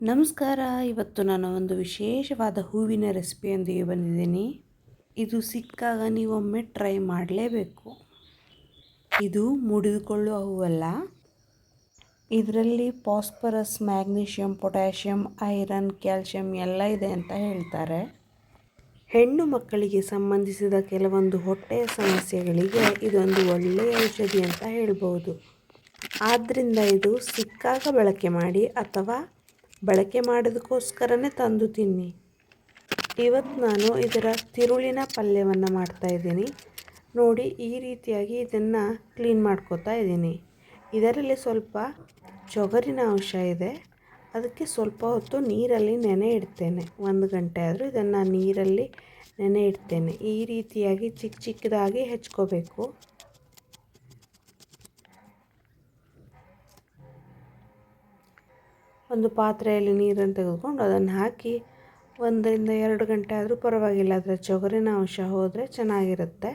ನಮಸ್ಕಾರ. ಇವತ್ತು ನಾನು ಒಂದು ವಿಶೇಷವಾದ ಹೂವಿನ ರೆಸಿಪಿಯೊಂದಿಗೆ ಬಂದಿದ್ದೀನಿ. ಇದು ಸಿಕ್ಕಾಗ ನೀವೊಮ್ಮೆ ಟ್ರೈ ಮಾಡಲೇಬೇಕು. ಇದು ಮುಡಿದುಕೊಳ್ಳುವ ಹೂವಲ್ಲ. ಇದರಲ್ಲಿ phosphorus, magnesium, potassium, iron, calcium ಎಲ್ಲ ಇದೆ ಅಂತ ಹೇಳ್ತಾರೆ. ಹೆಣ್ಣು ಮಕ್ಕಳಿಗೆ ಸಂಬಂಧಿಸಿದ ಕೆಲವೊಂದು ಹೊಟ್ಟೆಯ ಸಮಸ್ಯೆಗಳಿಗೆ ಇದೊಂದು ಒಳ್ಳೆಯ ಔಷಧಿ ಅಂತ ಹೇಳ್ಬೋದು. ಆದ್ದರಿಂದ ಇದು ಸಿಕ್ಕಾಗ ಬಳಕೆ ಮಾಡಿ ಅಥವಾ ಬಳಕೆ ಮಾಡೋದಕ್ಕೋಸ್ಕರನೇ ತಂದು ತಿನ್ನಿ. ಇವತ್ತು ನಾನು ಇದರ ತಿರುಳಿನ ಪಲ್ಯವನ್ನು ಮಾಡ್ತಾಯಿದ್ದೀನಿ. ನೋಡಿ, ಈ ರೀತಿಯಾಗಿ ಇದನ್ನು ಕ್ಲೀನ್ ಮಾಡ್ಕೋತಾ ಇದ್ದೀನಿ. ಇದರಲ್ಲಿ ಸ್ವಲ್ಪ ಚೊಗರಿನ ಅಂಶ ಇದೆ. ಅದಕ್ಕೆ ಸ್ವಲ್ಪ ಹೊತ್ತು ನೀರಲ್ಲಿ ನೆನೆ ಇಡ್ತೇನೆ. 1 ಗಂಟೆ ಆದರೂ ಇದನ್ನು ನೀರಲ್ಲಿ ನೆನೆ ಇಡ್ತೇನೆ. ಈ ರೀತಿಯಾಗಿ ಚಿಕ್ಕ ಚಿಕ್ಕದಾಗಿ ಹೆಚ್ಕೋಬೇಕು. ಒಂದು ಪಾತ್ರೆಯಲ್ಲಿ ನೀರನ್ನು ತೆಗೆದುಕೊಂಡು ಅದನ್ನು ಹಾಕಿ 1 ರಿಂದ 2 ಗಂಟೆ ಆದರೂ ಪರವಾಗಿಲ್ಲ. ಅದರ ಚೊಗರಿನ ಅಂಶ ಹೋದರೆ ಚೆನ್ನಾಗಿರುತ್ತೆ.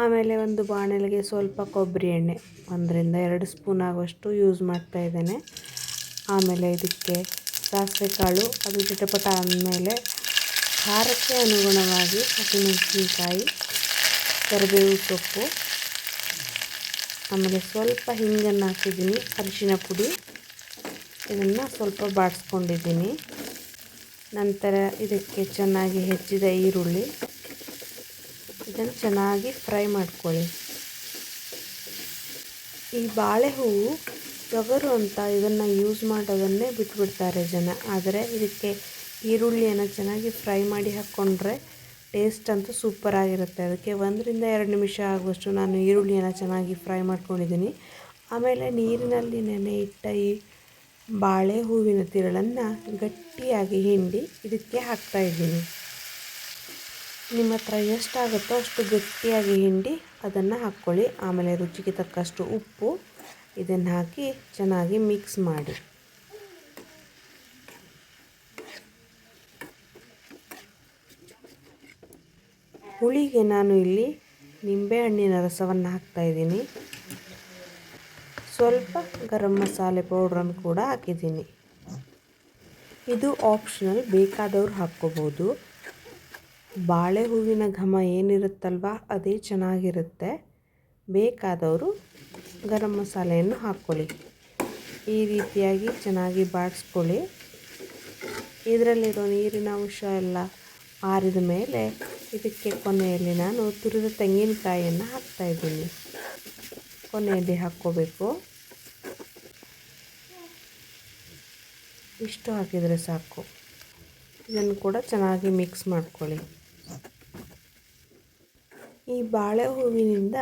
ಆಮೇಲೆ ಒಂದು ಬಾಣಲೆಗೆ ಸ್ವಲ್ಪ ಕೊಬ್ಬರಿ ಎಣ್ಣೆ 1 ರಿಂದ 2 ಸ್ಪೂನ್ ಆಗುವಷ್ಟು ಯೂಸ್ ಮಾಡ್ತಾಯಿದ್ದೇನೆ. ಆಮೇಲೆ ಇದಕ್ಕೆ ಸಾಸಿವೆ ಕಾಳು, ಅದು ಚಿಟಪಟ ಆದಮೇಲೆ ಖಾರಕ್ಕೆ ಅನುಗುಣವಾಗಿ ಹಸಿಮೆಣಸಿನಕಾಯಿ, ಕರಿಬೇವು ಸೊಪ್ಪು, ಆಮೇಲೆ ಸ್ವಲ್ಪ ಹಿಂಗನ್ನು ಹಾಕಿದ್ದೀನಿ, ಅರಿಶಿನ ಪುಡಿ. ಇದನ್ನು ಸ್ವಲ್ಪ ಬಾಡಿಸ್ಕೊಂಡಿದ್ದೀನಿ. ನಂತರ ಇದಕ್ಕೆ ಚೆನ್ನಾಗಿ ಹೆಚ್ಚಿದ ಈರುಳ್ಳಿ, ಇದನ್ನು ಚೆನ್ನಾಗಿ ಫ್ರೈ ಮಾಡ್ಕೊಳ್ಳಿ. ಈ ಬಾಳೆ ಹೂವು ಚೊಗರು ಅಂತ ಇದನ್ನು ಯೂಸ್ ಮಾಡೋದನ್ನೇ ಬಿಟ್ಬಿಡ್ತಾರೆ ಜನ. ಆದರೆ ಇದಕ್ಕೆ ಈರುಳ್ಳಿಯನ್ನು ಚೆನ್ನಾಗಿ ಫ್ರೈ ಮಾಡಿ ಹಾಕ್ಕೊಂಡ್ರೆ ಟೇಸ್ಟ್ ಅಂತೂ ಸೂಪರಾಗಿರುತ್ತೆ. ಅದಕ್ಕೆ 1 ರಿಂದ 2 ನಿಮಿಷ ಆಗುವಷ್ಟು ನಾನು ಈರುಳ್ಳಿಯನ್ನು ಚೆನ್ನಾಗಿ ಫ್ರೈ ಮಾಡ್ಕೊಂಡಿದ್ದೀನಿ. ಆಮೇಲೆ ನೀರಿನಲ್ಲಿ ನೆನೆ ಇಟ್ಟ ಈ ಬಾಳೆ ಹೂವಿನ ತಿರುಳನ್ನು ಗಟ್ಟಿಯಾಗಿ ಹಿಂಡಿ ಇದಕ್ಕೆ ಹಾಕ್ತಾಯಿದ್ದೀನಿ. ನಿಮ್ಮ ಹತ್ರ ಎಷ್ಟಾಗುತ್ತೋ ಅಷ್ಟು ಗಟ್ಟಿಯಾಗಿ ಹಿಂಡಿ ಅದನ್ನು ಹಾಕ್ಕೊಳ್ಳಿ. ಆಮೇಲೆ ರುಚಿಗೆ ತಕ್ಕಷ್ಟು ಉಪ್ಪು, ಇದನ್ನು ಹಾಕಿ ಚೆನ್ನಾಗಿ ಮಿಕ್ಸ್ ಮಾಡಿ. ಹುಳಿಗೆ ನಾನು ಇಲ್ಲಿ ನಿಂಬೆಹಣ್ಣಿನ ರಸವನ್ನು ಹಾಕ್ತಾಯಿದ್ದೀನಿ. ಸ್ವಲ್ಪ ಗರಂ ಮಸಾಲೆ ಪೌಡ್ರನ್ನು ಕೂಡ ಹಾಕಿದ್ದೀನಿ. ಇದು ಆಪ್ಷನಲ್, ಬೇಕಾದವರು ಹಾಕ್ಕೋಬೋದು. ಬಾಳೆ ಹೂವಿನ ಘಮ ಏನಿರುತ್ತಲ್ವ ಅದೇ ಚೆನ್ನಾಗಿರುತ್ತೆ. ಬೇಕಾದವರು ಗರಂ ಮಸಾಲೆಯನ್ನು ಹಾಕ್ಕೊಳ್ಳಿ. ಈ ರೀತಿಯಾಗಿ ಚೆನ್ನಾಗಿ ಬಾಡಿಸ್ಕೊಳ್ಳಿ. ಇದರಲ್ಲಿರೋ ನೀರಿನ ಅಂಶ ಎಲ್ಲ ಆರಿದ ಮೇಲೆ ಇದಕ್ಕೆ ಕೊನೆಯಲ್ಲಿ ನಾನು ತುರಿದ ತೆಂಗಿನಕಾಯಿಯನ್ನು ಹಾಕ್ತಾಯಿದ್ದೀನಿ. ಕೊನೆಯಲ್ಲಿ ಹಾಕ್ಕೋಬೇಕು. ಇಷ್ಟು ಹಾಕಿದರೆ ಸಾಕು. ಇದನ್ನು ಕೂಡ ಚೆನ್ನಾಗಿ ಮಿಕ್ಸ್ ಮಾಡ್ಕೊಳ್ಳಿ. ಈ ಬಾಳೆ ಹೂವಿನಿಂದ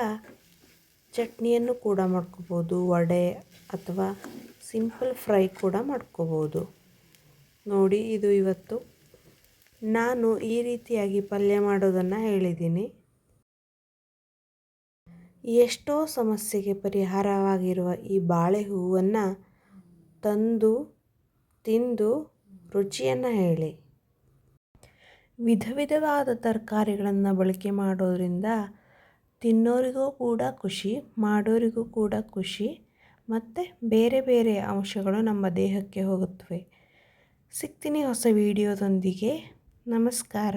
ಚಟ್ನಿಯನ್ನು ಕೂಡ ಮಾಡ್ಕೋಬೋದು, ವಡೆ ಅಥವಾ ಸಿಂಪಲ್ ಫ್ರೈ ಕೂಡ ಮಾಡ್ಕೋಬೋದು. ನೋಡಿ, ಇದು ಇವತ್ತು ನಾನು ಈ ರೀತಿಯಾಗಿ ಪಲ್ಯ ಮಾಡೋದನ್ನು ಹೇಳಿದ್ದೀನಿ. ಎಷ್ಟೋ ಸಮಸ್ಯೆಗೆ ಪರಿಹಾರವಾಗಿರುವ ಈ ಬಾಳೆ ಹೂವನ್ನು ತಂದು ತಿಂದು ರುಚಿಯನ್ನು ಹೇಳಿ. ವಿಧ ವಿಧವಾದ ತರಕಾರಿಗಳನ್ನು ಬಳಕೆ ಮಾಡೋದ್ರಿಂದ ತಿನ್ನೋರಿಗೂ ಕೂಡ ಖುಷಿ, ಮಾಡೋರಿಗೂ ಕೂಡ ಖುಷಿ, ಮತ್ತು ಬೇರೆ ಬೇರೆ ಅಂಶಗಳು ನಮ್ಮ ದೇಹಕ್ಕೆ ಹೋಗುತ್ತವೆ. ಸಿಗ್ತೀನಿ ಹೊಸ ವಿಡಿಯೋದೊಂದಿಗೆ. ನಮಸ್ಕಾರ.